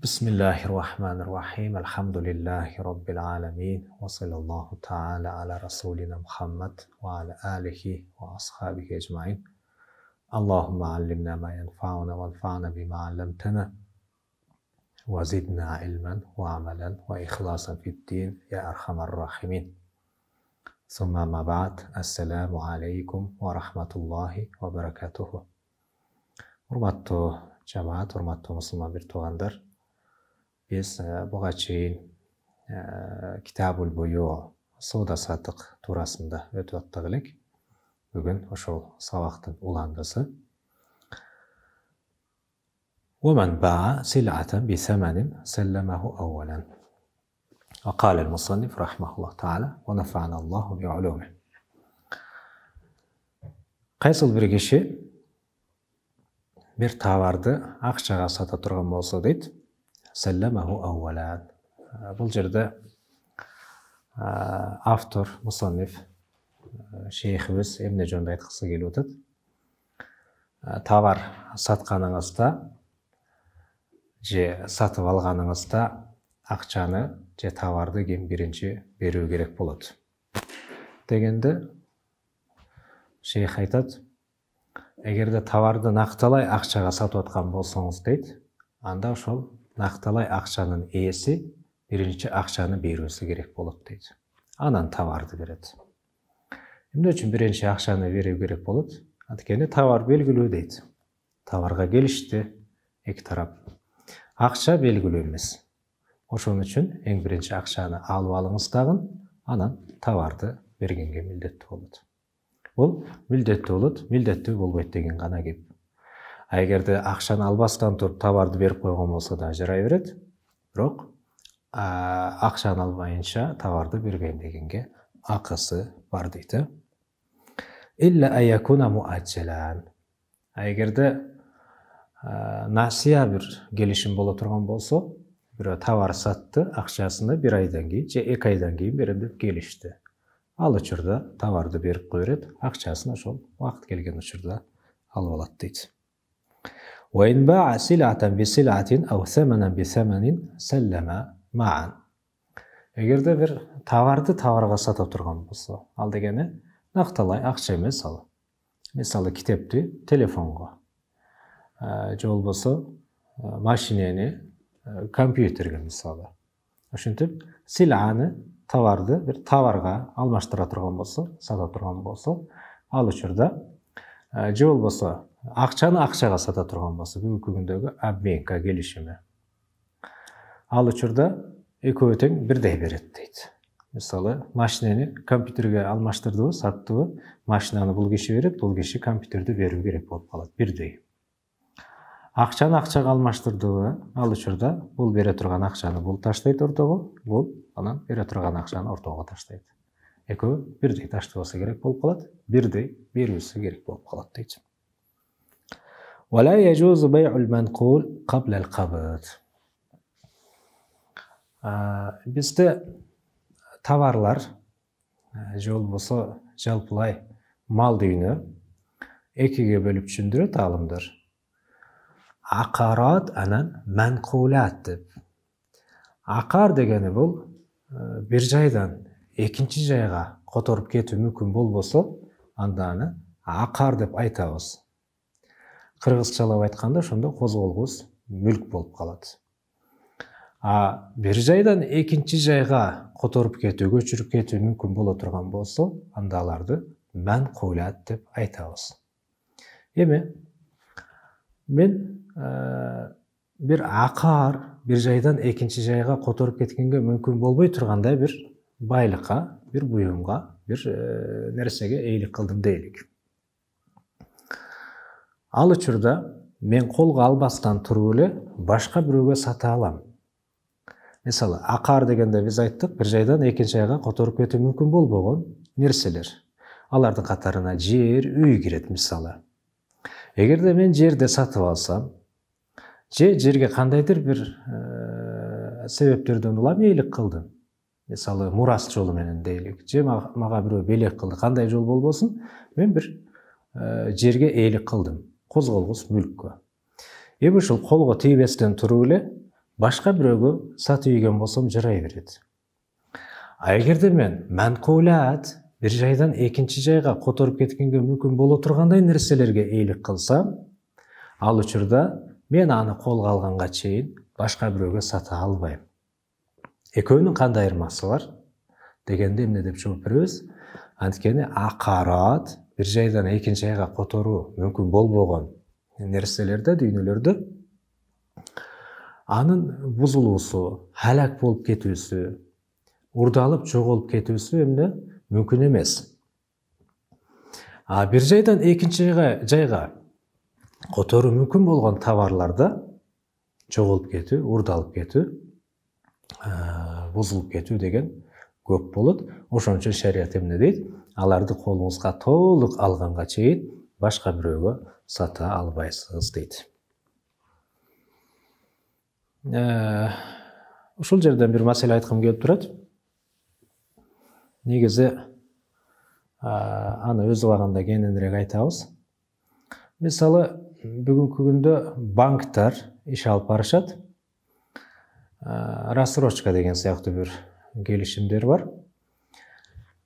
بسم الله الرحمن الرحيم الحمد لله رب العالمين وصلى الله تعالى على رسولنا محمد وعلى آله وأصحابه أجمعين اللهم علمنا ما ينفعنا وانفعنا بما علمتنا وزدنا علما وعملا وإخلاصا في الدين يا أرحم الراحمين ثم ما بعد السلام عليكم ورحمة الله وبركاته. Урматтуу жамаат, урматтуу мусулман бир туугандар, biz buga чейин Kitabul Buyu соода саттык туурасында өтүп аттык элек. Бүгүн ошол сабактын уландысы. ومن باع سلعة بثمن سلمه أولا. وقال المصنف رحمه الله تعالى ونفعنا الله بعلومه. Кайсыл бир киши bir товарды акчага сата турган болсо дейт, сәлләмәһу әуәлән. Бұл жерде автор, мұсанниф, шейхimiz эмне жөнүндө айткысы келип атат. Товар сатканыңызда же сатып алганыңызда акчаны же товарды ким биринчи берүү керек болот дегенде шейх айтат, эгерде товарды накталай акчага сатып аткан болсоңуз дейт, анда ошол накталай акчанын ээси биринчи акчаны берүүсү керек болот дейт. Анан товарды берет. Эмне үчүн биринчи акчаны берүү керек болот? Анткени товар белгилүү дейт. Товарга келишти эки тарап. Акча белгилүү эмес. Ошон үчүн эң биринчи акчаны алып алыңыз дагы, анан товарды бергенге милдеттүү болот. Бул милдеттүү болот, милдеттүү болбойт деген гана кеп. Эгерде акчаны албастан туруп товарды берип койгон болсо да жарай берет, бирок акчаны албайынча товарды берген дегенге акысы бар дейт. Илля аякуна муаджалан. Эгерде насия бир келишим боло турган болсо, бирөө товар сатты, акчасını bir айдан кийин же 2 айдан кийин берем деп келишти. Ал учурда товарды берип кое берет, акчасын ошол убакыт келген учурда алып алат дейт. وإن باع سلعة بسلعة أو ثمنا بثمن سلم معا. Эгерде бир товарды товарга сатып турган болсо, ал дегени накталай акча эмес ал. Мисалы китепти телефонго, же болбосо машинени компьютерге мисалы. Ошентип силаны товарды бир товарга алмаштыра турган болсо, сата турган болсо, ал учурда же болбосо акчаны акчага сата турган болсо, бүгүнкү күндөгү обменка келишими. Ал учурда экөө тең бирдей берет дейт. Мисалы, машинени компьютерге алмаштырдыбы, саттыбы, машинаны бул киши берет, бул киши компьютерди берүү керек болуп калат, бирдей. Акчаны акчага алмаштырдыбы, ал учурда бул бере турган акчаны бул таштайт ортого, бул анан бере турган акчаны ортого таштайт. Экөө бирдей таштабасы керек болуп калат, бирдей берүүсү керек болуп калат дейт. ولا يجوز بيع المنقول قبل القبض. Bizde товарлар же болбосо жалпылай мал дүйнө экиге бөлүп түшүндүрөт алымдар. Акарат анан манкулат деп. Акар дегени бул бир жайдан экинчи жайга которуп кетүү мүмкүн болбосо, анда аны акар деп айтабыз. Кыргызчалап айтканда ошондо козголгус мүлк болуп калат. Бир жайдан экинчи жайга которуп кетүү, көчүрүп кетүү мүмкүн боло турган болсо, анда аларды манкулат деп айтабыз. Эми мен бир акар бир жайдан экинчи жайга которуп кеткенге мүмкүн болбой тургандай бир байлыкка, бир буюмга, бир нерсеге эйлик кылдым дейлик. Ал учурда мен колго албастан туруп эле башка бирөөгө сата алам. Мисалы, акар дегенде биз айттык, бир жайдан экинчи жайга которуп кетүү мүмкүн болбогон нерселер. Алардын катарына жер, үй кирет мисалы. Эгерде мен жерде сатып алсам, же жерге кандайдыр бир себептерден улам эйлик кылдым. Мисалы, мурас жолу менен дейлик, же мага бирөө белек кылды, кандай жол болбосун, мен бир жерге эйлик кылдым. Козголгус мүлккө. Эми ушул колго тийбестен туруп эле башка бирөөгө сатып ийген болсом жарай берет. А эгерде мен манкулат bir жайдан экинчи жайга которуп кеткенге мүмкүн боло тургандай нерселерге эйлик кылсам, ал учурда мен аны колго алганга чейин башка бирөөгө сата албайм. Экөөнүн кандай айырмасы бар дегенде эмне деп жооп беребиз? Анткени акарат bir жайдан экинчи жайга которуу мүмкүн болбогон нерселерде, дүйнөлөрдө анын бузулуусу, халак болуп кетүүсү, урдалып жоголуп кетүүсү эмне мүмкүн эмес. А bir жайдан экинчи жайга которуу мүмкүн болгон товарларда жоголуп кетүү, урдалып кетүү, бузулуп кетүү деген көп болот. Ошон үчүн шарият эмне дейт? Аларды колуңузга толук алганга чейин башка бирөөгө сата албайсыз дейт. Ушул жерден бир маселе айткым келип турат. Негизи аны өз убагында кененирээк айтабыз. Мисалы, бүгүнкү күндө банктар иш алып барышат. Рассрочка деген сыяктуу бир келишимдер бар.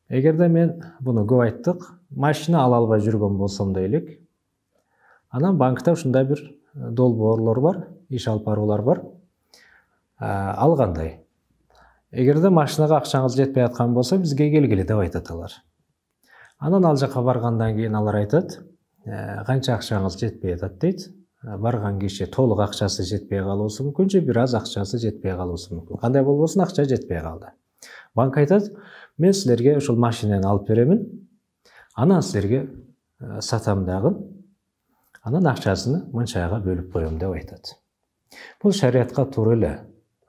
Эгерде мен буну көп айттык, машина ала албай жүргөн болсом дейлик, анан банкта ушундай бир долбоорлор бар, иш алып баруулар бар. Ал кандай? Эгерде машинага акчаңыз жетпей аткан болсо, бизге келгиле деп айтат алар. Анан ал жака баргандан кийин алар айтат, канча акчаңыз жетпей атат дейт. Барган киши толук акчасы жетпей калуусу мүмкүн, же бир аз акчасы жетпей калуусу мүмкүн. Кандай болбосун, акча жетпей калды. Банк айтат, мен силерге ушул машинаны алып беремин, анан силерге сатам дагы, анан акчасын мынчайга бөлүп коем деп айтат. Бул шариатка туура эле,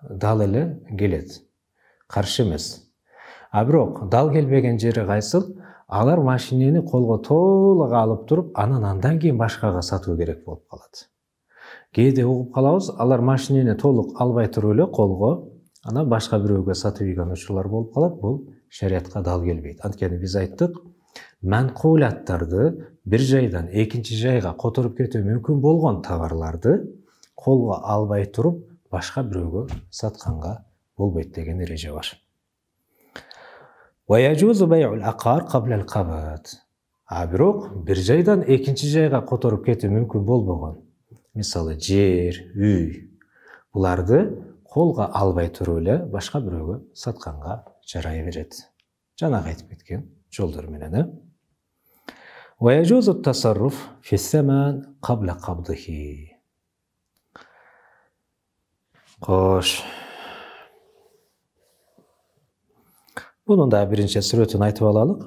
дал эле келет. Каршы эмес. А бирок дал келбеген жери кайсыл? Алар машинени колго толук алып туруп, андан кийин башкага сатуу керек болуп калат. Кээде угуп калабыз, алар машинени толук албай туруп эле колго, анан башка бирөөгө сатып ийген учурлар болуп калат. Бул шариатка дал келбейт. Анткени биз айттык, манкулаттарды bir жайдан экинчи жайга которуп кетүү мүмкүн болгон товарларды колго албай туруп, башка бирөөгө сатканга болбойт деген эреже бар. ويجوز بيع العقار قبل القبض. Бирок bir жайдан экинчи жайга которуп кетүү мүмкүн болбогон, мисалы жер, үй, буларды колго албай туруп эле башка бирөөгө сатканга жарай берет. Жанагы айтып кеткен жолдор менен. ويجوز التصرف في الثمن قبل قبضه. Кош. Bunun da birinci сүрөтүн айтып алалык.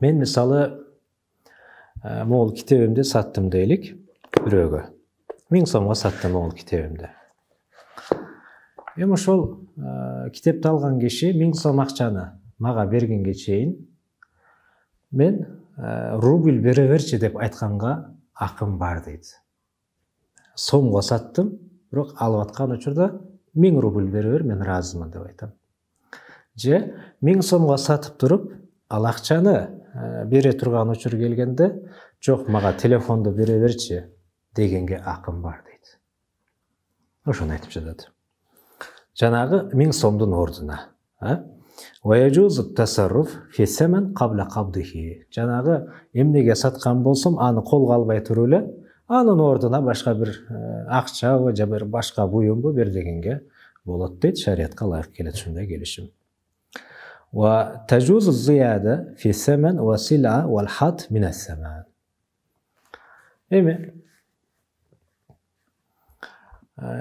Мен мисалы могул китебимди саттым дейлик бирөөгө. 1000 сомго саттым могул китебимди. Эми ошол китепти алган киши 1000 сом акчаны мага бергенге чейин мен рубль бере берчи деп айтканга акым бар дейт. Сомго саттым, бирок алып аткан учурда 1000 рубль бере бер, мен ыраазымын деп айтам. Же 1000 сомго сатып туруп, ал акчаны бере турган учур келгенде, жок, мага телефонду бере берчи дегенге акым бар дейт. Ошону айтып жатат. Жанагы 1000 сомдун ордуна, ويجوز التصرف في الثمن قبل قبضه. Жанагы эмнеге саткан болсом, аны колго албай туруп эле, анын ордуна башка бир акчабы же бир башка буюмбу бер дегенге болот дейт. Шариатка ылайык келет ушундай келишим. وتجوز الزيادة في الثمن والسلعة والحط من الثمن. Эми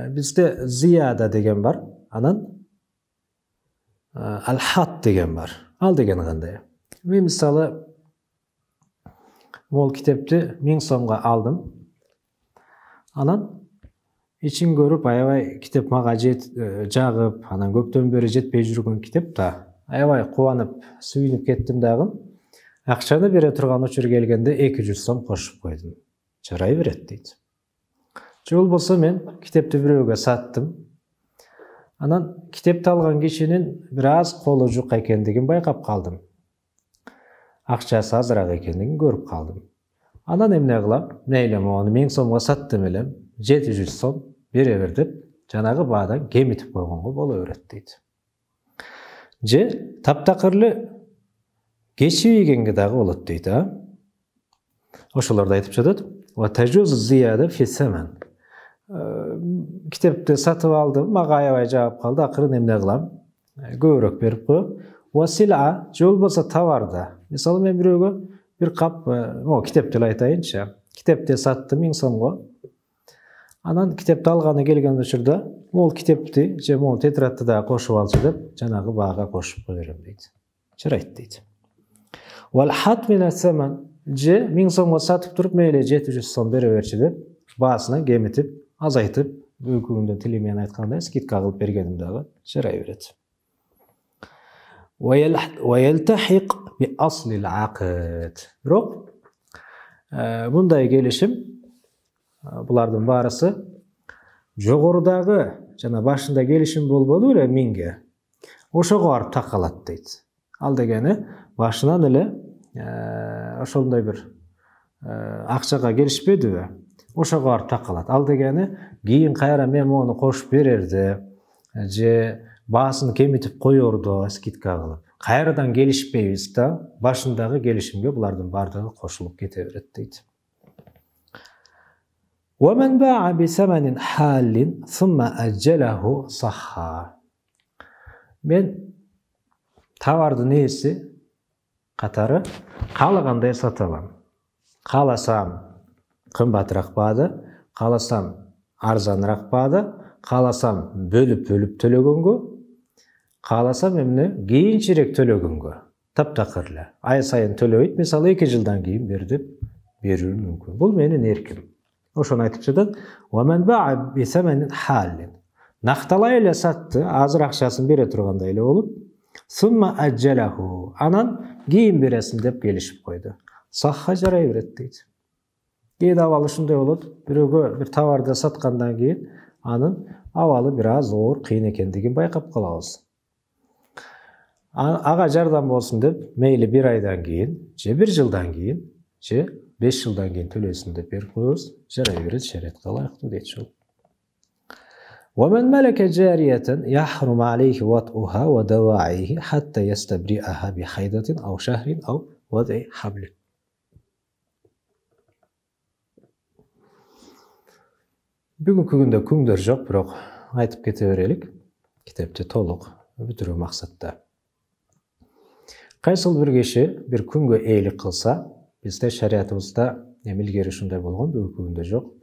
бизде зияда деген бар, анан al-hat деген бар. Ал деген кандай? Мен мисалы могул китепти 1000 сомго алдым. Анан ичин көрүп, аябай китеп мага жагып, анан көптөн бери жетпей жүргөн китеп да. Аябай кубанып, сүйүнүп кеттим дагы. Акчаны бере турган учур келгенде 200 сом кошуп койдум. Жарай берет дейт. Же болбосо мен китепти бирөөгө саттым. Анан китепти алган кишинин бир аз колу жука экендигин байкап калдым. Акчасы азыраак экендигин көрүп калдым. Анан эмне кылам? Мейли, мону 1000 сомго саттым элем, 700 сом бере бер деп жанагы баадан кемитип койгонго боло берет дейт. Же таптакырлы кечибейгенге дагы болот дейт, Ошолорду айтып жатат. Ва тажузу зияда фи саман. Китепти сатып алдым, мага аябай жагып калды, акырын эмне кылам? Көбүрөөк берип коем. Ва сила, же болбосо товарда. Мисалы мен бирөөгө бир кап, китепти эле айтайынчы. Китепти саттым 1000 сомго. Анан китепти алганы келген учурда, могул китепти же могул тетрадты да кошуп алчы деп, жанагы баага кошуп кое берем дейт. Жарайт дейт. Вал хат мин ас-саман, же 1000 сомго сатып туруп, мейли 700 сом бере берчи деп, баасына кемитип, азайтып, бүгүнкү күндө тили менен айткандай скидка кылып бергеним дагы жарай берет. Ва ялтахиq би аслил акд. Бирок мындай келишим, булардын баарысы жогорудагы жана башында келишим болбоду эле 1000ге. Ошого барып такалат дейт. Ал дегени башынан эле ошондой бир акчага келишпедиби? Ошого барып такалат. Ал дегени кийин кайра мен мону кошуп берерди, же баасын кемитип коерду скидка кылып. Кайрадан келишпейбиз да, башындагы келишимге булардын бардыгы кошулуп кете берет дейт. ومن باع بثمن حال ثم أجله صح. Мен товардын ээси катары каалагандай сата алам. Кааласам кымбатыраак баада, кааласам арзаныраак баада, кааласам бөлүп төлөгөнгө, кааласам эмне кийинчерээк төлөгөнгө. Таптакыр эле. Ай сайын төлөбөйт, мисалы 2 жылдан кийин бер деп берүү мүмкүн. Бул менин эрким. Ошону айтып жатат. ومن باع بثمن حال. Накталай эле сатты, азыр акчасын бере тургандай эле болуп, сумма аджалаху. Анан кийин бересин деп келишип койду. Сахха жарай берет дейт. Кээде абалы ушундай болот. Бирөөгө бир товарды саткандан кийин анын абалы бир аз оор, кыйын экендигин байкап калабыз. Ага жардам болсун деп, мейли 1 айдан кийин, же 1 жылдан кийин, же 5 жылдан кийин төлөсүн деп берип коебуз. Жарай берет, шариатка ылайыктуу дейт ушул. ومن ملك جارية يحرم عليه وطئها ودواعيه حتى يستبرئها بحيضة أو شهر أو وضع حبل. Бүгүнкү күндө күңдөр жок, бирок айтып кете берелик. Китепти толук бүтүрүү максатта. Кайсыл бир киши бир күнгө ээлик кылса, бизде шариатыбызда эмилгери ушундай болгон, бүгүнкү күндө жок.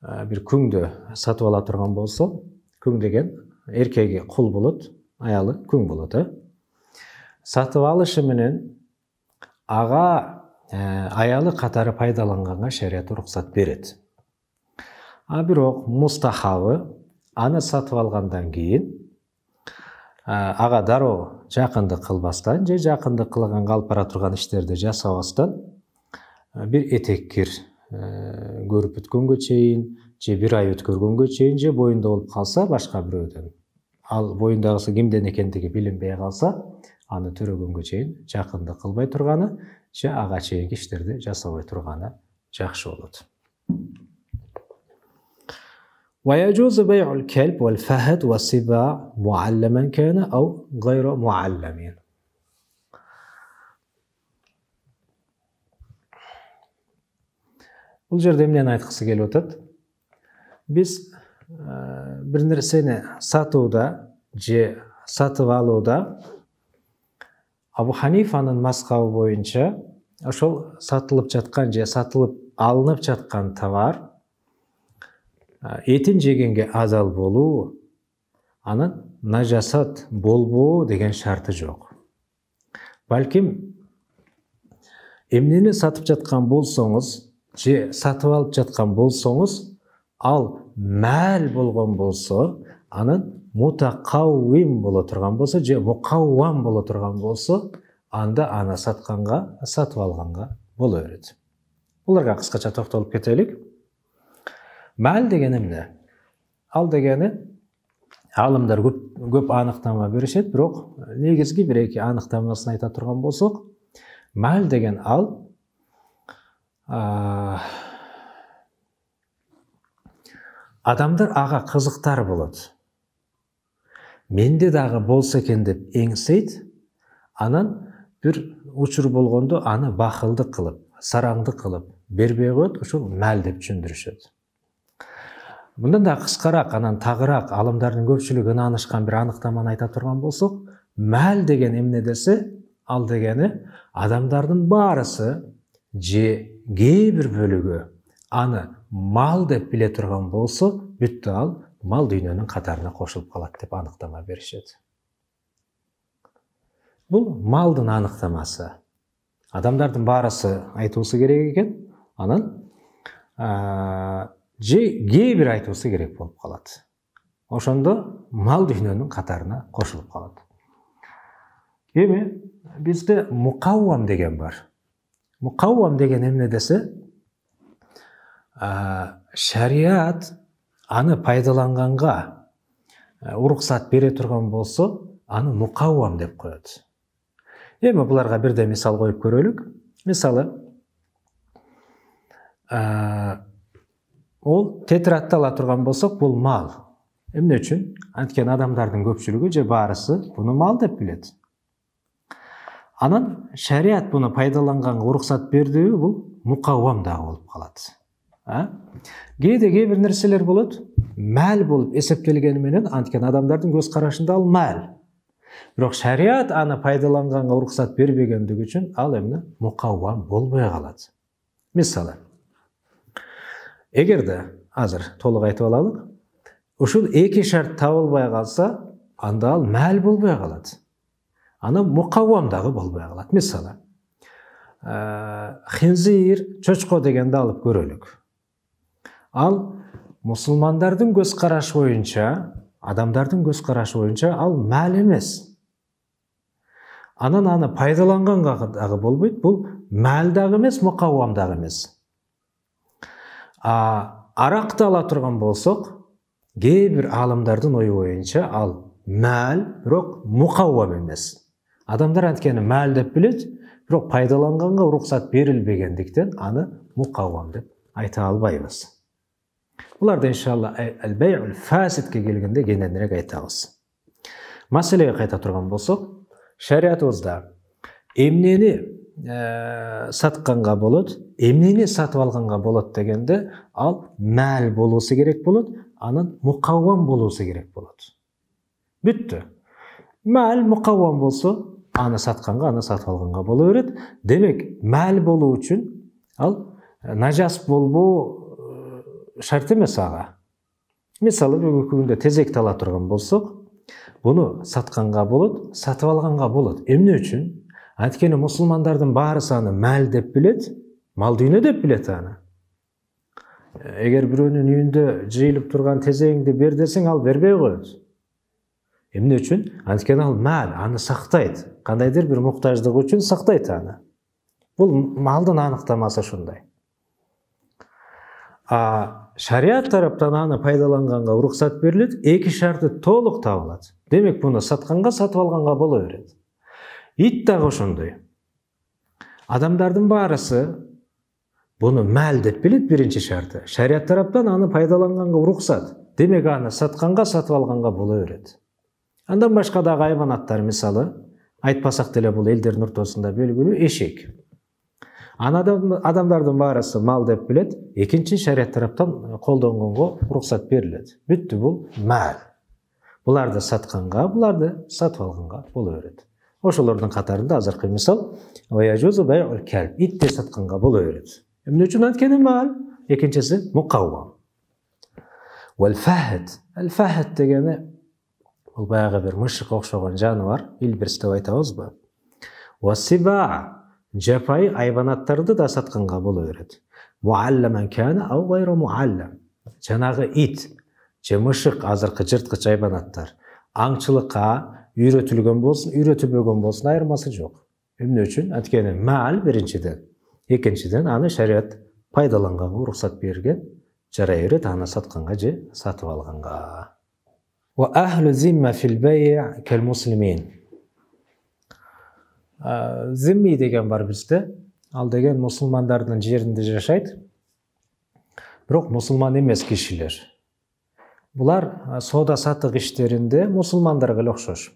Бир күңдө сатып ала турган болсо, күң деген эркеги кул болот, аялы күң болот. Сатып алышы менен ага аялы катары пайдаланганга шариат уруксат берет. Бирок мустахабы аны сатып алгандан кийин ага дароо жакындык кылбастан же жакындык кылганга алып бара турган иштерди жасабастан бир этеккир көрүп бүткөнгө чейин, же 1 ай өткөргөнгө чейин, же боюнда болуп калса башка бирөөдөн. Ал боюндагысы кимден экендиги билинбей калса, аны төрөгөнгө чейин жакындык кылбай турганы, же ага чейинки иштерди жасабай турганы жакшы болот. ويجوز بيع الكلب والفهد والسباع معلما كان أو غير معلم. Бул жерде эмнени айткысы келип атат? Биз бир нерсени сатууда же сатып алууда Абу Ханифанын мазхабы боюнча ошол сатылып жаткан же сатылып алынып жаткан товар этин жегенге азал болуу, анын нажасат болбоо деген шарты жок. Балким эмнени сатып жаткан болсоңуз, же сатып алып жаткан болсоңуз, ал мал болгон болсо, анын мутакаввим боло турган болсо, же мукаввам боло турган болсо, анда аны сатканга, сатып алганга боло берет. Буларга кыскача токтолуп кетелик. Мал деген эмне? Ал дегени алымдар көп аныктама беришет, бирок негизги 1-2 аныктамасын айта турган болсок, мал деген ал Адамдар ага кызыктар болот. Менде дагы болса экен деп эңсейт. Анан бир учур болгондо аны бакылдык кылып, сараңдык кылып бербей коет, ошол мәл деп түшүндүрүшөт. Мындан да кыскараак, анан тагыраак алымдардын көпчүлүгү ынанышкан бир аныктаманы айта турган болсок, мәл деген эмне десе, ал дегени адамдардын баарысы же кээ бир бөлүгү аны мал деп биле турган болсо, бүттү ал мал дүйнөнүн катарына кошулуп калат деп аныктама беришет. Бул малдын аныктамасы. Адамдардын баарысы айтуусу керек экен, анан же кээ бир айтуусу керек болуп калат. Ошондо мал дүйнөнүн катарына кошулуп калат. Эми бизде мукаввам деген бар. Мукаввам деген эмне десе, шариат аны пайдаланганга уруксат бере турган болсо, аны мукаввам деп коет. Эми буларга бирде мисал коюп көрөлүк. Мисалы, ол тетрадты ала турган болсок, бул мал. Эмне үчүн? Анткени адамдардын көпчүлүгү же баарысы буну мал деп билет. Анан шариат буну пайдаланганга уруксат бердиби, бул мукаввам дагы болуп калат. Кээде кээ бир нерселер болот, мәл болуп эсептелгени менен, анткени адамдардын көз карашында ал мәл. Бирок шариат аны пайдаланганга уруксат бербегендиги үчүн ал эмне? Мукаввам болбой калат. Мисалы, эгерде азыр толук айтып алалык, ушул эки шарт табылбай калса, анда ал мәл болбой калат. Аны мукаввам дагы болбой калат. Мисалы, хинзир, чочко дегенди алып көрөлүк. Ал мусулмандардын көз карашы боюнча, адамдардын көз карашы боюнча ал мәл эмес. Анан аны пайдаланганга дагы болбойт. Бул мәл дагы эмес, мукаввам дагы эмес. Аракты ала турган болсок, кээ бир аалымдардын ою боюнча ал мәл, бирок мукаввам эмес. Адамдар анткени мәл деп билет, бирок пайдаланганга уруксат берилбегендиктен аны мукаввам деп айта албайбыз. Буларды иншалла ал-бай'ул фасидке келгенде кененирээк айтабыз. Маселеге кайта турган болсок, шариатыбызда эмнени сатканга болот, эмнени сатып алганга болот дегенде, ал мәл болуусу керек болот, анан мукаввам болуусу керек болот. Бүттү. Мәл мукаввам болсо, аны сатканга, аны сатып алганга боло берет. Демек, мәл болуу үчүн ал нажас болбоо шарт эмес ага. Мисалы, бүгүнкү күндө тезекти ала турган болсок, буну сатканга болот, сатып алганга болот. Эмне үчүн? Анткени мусулмандардын баарысы аны мәл деп билет, мал дүйнө деп билет аны. Эгер бирөөнүн үйүндө жыйылып турган тезегиңди бер десең, ал бербей коет. Эмне үчүн? Анткени ал мәл, аны сактайт. Кандайдыр бир муктаждык үчүн сактайт аны. Бул малдын аныктамасы ушундай. Шариат тараптан аны пайдаланганга уруксат берилет, эки шарты толук табылат. Демек, буну сатканга, сатып алганга боло берет. Ит дагы ошондой. Адамдардын баарысы буну мәл деп билет, биринчи шарты. Шариат тараптан аны пайдаланганга уруксат. Демек, аны сатканга, сатып алганга боло берет. Андан башка дагы айбанаттар, мисалы, айтпасак деле бул элдердин ортосунда белгилүү эшек. Адамдардын баарысы мал деп билет, экинчи шариат тараптан колдонгонго уруксат берилет. Бүттү, бул мәл. Буларды сатканга, буларды сатып алганга боло берет. Ошолордун катарында азыркы мисал, ваяжузу бай'ул калб, итти сатканга боло берет. Эмне үчүн? Анткени мәл, экинчиси мукаввам. Вал фахд. Ал-фахд дегени бул баягы бир мышыкка окшогон жаныбар, илбирс деп айтабызбы? Васиба. Жапайы айбанаттарды да сатканга боло берет. Муалламан кана ау гайра муаллам. Жанагы ит, же мышык, азыркы жырткыч айбанаттар аңчылыкка үйрөтүлгөн болсун, үйрөтүлбөгөн болсун, айырмасы жок. Эмне үчүн? Анткени мәл биринчиден, экинчиден аны шариат пайдаланганга уруксат берген, жарай берет аны сатканга же сатып алганга. Ва ахлу зимма фил бай' кал муслимин. Зимми деген бар бизде. Ал деген мусулмандардын жеринде жашайт. Бирок мусулман эмес кишилер. Булар соода саттык иштеринде мусулмандарга эле окшош.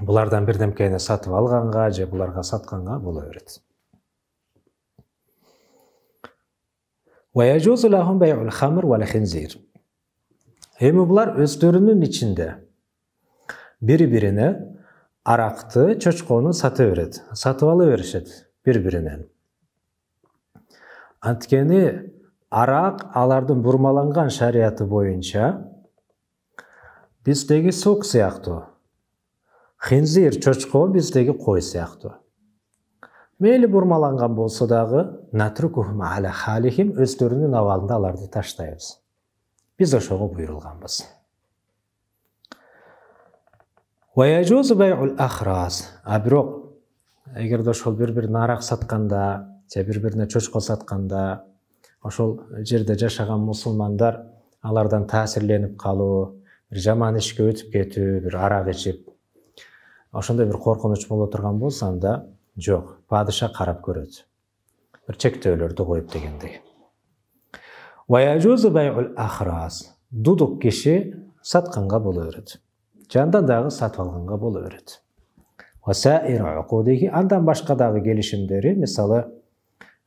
Булардан бирдемкени сатып алганга же буларга сатканга боло берет. ويجوز لهم بيع الخمر والخنزير. Эми булар өздөрүнүн ичинде бири-бирине аракты, чочкону сата берет, сатып ала беришет бири-биринен. Анткени арак алардын бурмаланган шарияты боюнча биздеги сук сыяктуу, хинзир чочко биздеги кой сыяктуу. Мейли бурмаланган болсо дагы натрукухум аля халихим, өздөрүнүн абалында аларды таштайбыз. Биз ошого буйрулганбыз. ويجوز بيع الأخراس. Бирок эгерде ошол бири-бирине арак сатканда, же бири-бирине чочко сатканда, ошол жерде жашаган мусулмандар алардан таасирленип калуу, бир жаман ишке өтүп кетүү, бир арак ичип, ошондой бир коркунуч боло турган болсо, анда жок, падыша карап көрөт. Бир чектөөлөрдү коюп дегендей. ويجوز بيع الأخراس. Дудук киши сатканга боло берет. Жандан дагы сатып алганга боло берет. وسائر عقوده. Андан башка дагы келишимдери, мисалы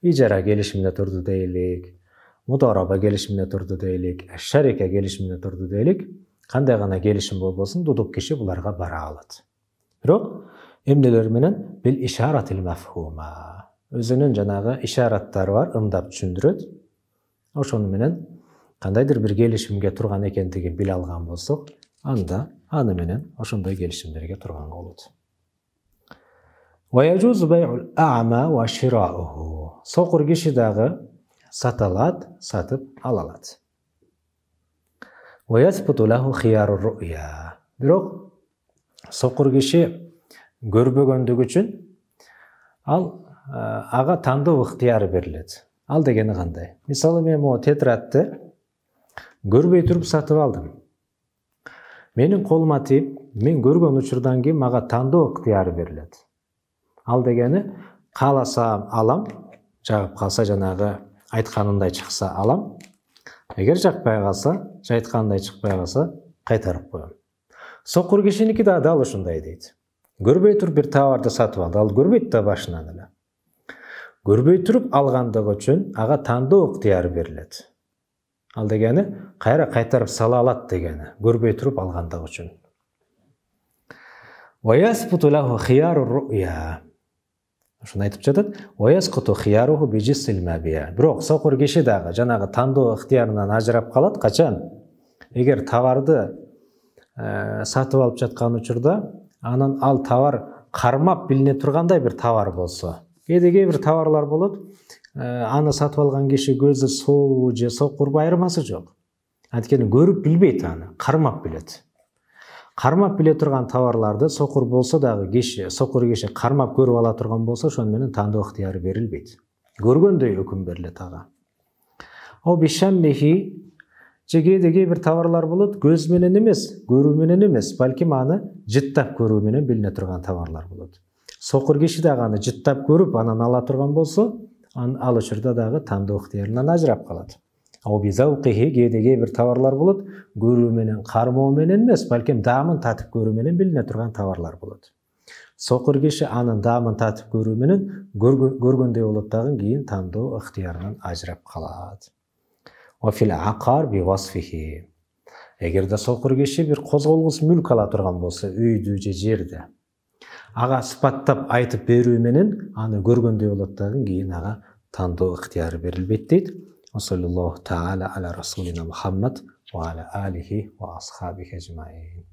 ижара келишимине турду дейлик, мудараба келишимине турду дейлик, шарика келишимине турду дейлик, кандай гана келишим болбосун, дудук киши буларга бара алат. Бирок эмнелер менен бил ишаратил мафхума. Өзүнүн жанагы ишараттары бар, ымдап түшүндүрөт. Ошону менен кандайдыр бир келишимге турган экендигин биле алган болсок, анда аны менен ошондой келишимдерге турганга болот. ويجوز بيع الأعمى وشراؤه. Сокур киши дагы саталат, сатып алалат. ويثبت له خيار الرؤيا. Бирок сокур киши көрбөгөндүгү үчүн ага тандоо ыктыяры берилет. Ал дегени кандай? Мисалы мен могу тетрадты көрбөй туруп сатып алдым. Менин колума тип, мен көргөн учурдан кийин мага тандоо ыктыяры берилет. Ал дегени кааласам алам, жагып калса жанагы айтканындай чыкса алам. Эгер жакпай калса, айтканындай чыкпай калса кайтарып коем. Сокур кишиники да дал ушундай дейт. Көрбөй туруп бир товарды сатып алды, ал көрбөйт да башынан эле. Көрбөй туруп алгандыгы үчүн ага тандоо ыктыяры берилет. Ал дегени кайра кайтарып сала алат дегени, көрбөй туруп алгандыгы үчүн. ويثبت له خيار الرؤيا. Ошону айтып жатат. ويسقط خياره بجنس المبيع. Бирок сокур киши дагы жанагы тандоо ыктыярынан ажырап калат. Качан? Эгер товарды сатып алып жаткан учурда, анын ал товар кармап билине тургандай бир товар болсо. Кээ бир товарлар болот. Аны сатып алган киши көзү соо же сокур айырмасы жок. Анткени көрүп билбейт аны, кармап билет. Кармап биле турган товарларды сокур болсо дагы киши, сокур киши кармап көрүп ала турган болсо, ошон менен тандоо ыктыяры берилбейт. Көргөндөй өкүм берилет ага. О бишаммихи, же кээ бир товарлар болот, көз менен эмес, көрүү менен эмес, балким аны жыттап көрүү менен билине турган товарлар болот. Сокур киши дагы аны жыттап көрүп, анан ала турган болсо, ал учурда дагы тандоо ыктыярынан ажырап калат. О бизаукихи, кээ бир товарлар болот, көрүү менен, кармоо менен эмес, балким даамын татып көрүү менен билине турган товарлар болот. Сокур киши анын даамын татып көрүү менен көргөндөй болот дагы, кийин тандоо ыктыярынан ажырап калат. О фил акар би васфихи. Эгерде сокур киши бир козголгус мүлк ала турган болсо, үйдү же жерди, ага сыпаттап айтып берүү менен аны көргөндөй болот дагы, кийин ага тандоо ыктыяры берилбейт дейт. وصلى الله تعالى على رسولنا محمد وعلى آله وأصحابه أجمعين.